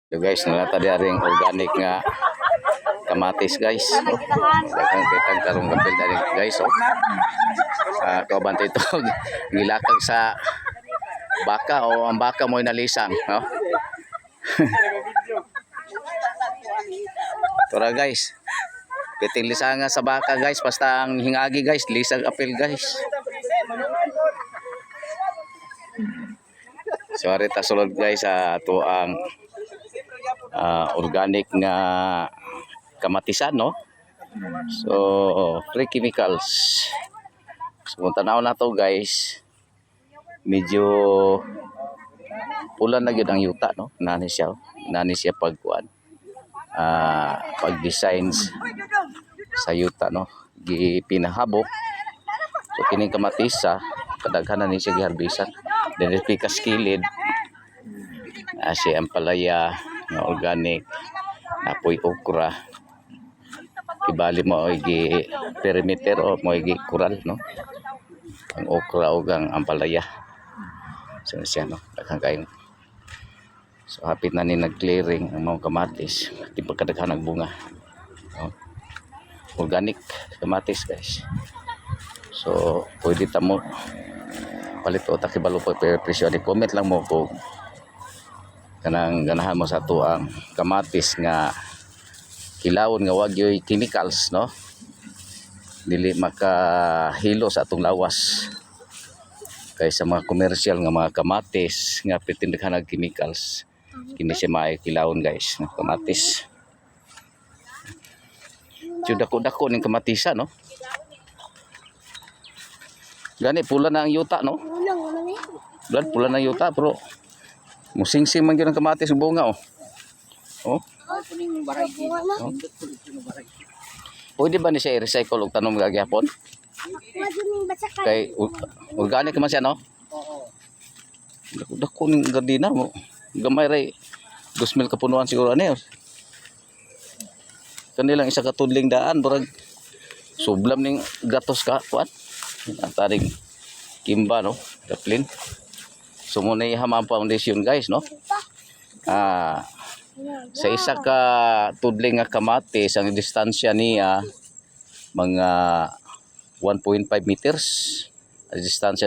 So guys, nalata di aring organic nga kamatis guys. Daghang kitang karong kapil dari guys. Kauban ito gilakag sa baka o ang baka mo inalisang, no? Tora guys. Piting lisanga sa baka guys, basta ang hingagi guys, lisang apil guys. So arita sulod guys sa ato ang organic nga kamatisan, no? So free chemicals. So kung tanaw na to guys, medyo ulan na gyud ang yuta, no? Nani siya pagkuan. Pag-designs sa yuta, no? Gipinahabok. So kining kamatisa kadaghanan ni siya giharbisan. Dili kaskilid. Siya ang palaya na organic, apoy okra. Ibali mo igi perimeter o mo igi kural, no? Ang okra o ang ampalaya. So siya, no? Daghang kayo. So hapit na ni nag-clearing ang mga kamatis. Di pagkadaghan nagbunga. No? Organic kamatis guys. So pwede ta mo palit o takibalo po presyo. Di comment lang mo kung kanang ganahan mo sa tuang kamatis nga kilawon nga wag yoy chemicals, no? Dili makahilo sa atong lawas kaysa mga commercial nga mga kamatis nga pitindaghan og chemicals. Kini siya may kilawon guys, no? Kamatis. Dako-dako ning kamatisa, no? Gani pula na ang yuta, no? Pula na ang yuta pero musing-sing man gyud ang kamatis bunga, oh. Oh. Pwede ba ni siya i-recycle og tanom gagihapon? Kay organic man siya, no? Oo. Dako ning gardina mo. Gamay ray 2,000 kapunuan siguro ani. Kanilang isa ka tudling daan burag sublam ning gatos ka kuan. Taring kimba, no? Kaplin. So muna ihamang foundation guys, no? Sa isa ka tudling nga kamatis ang distansya niya mga 1.5 meters. Ang distansya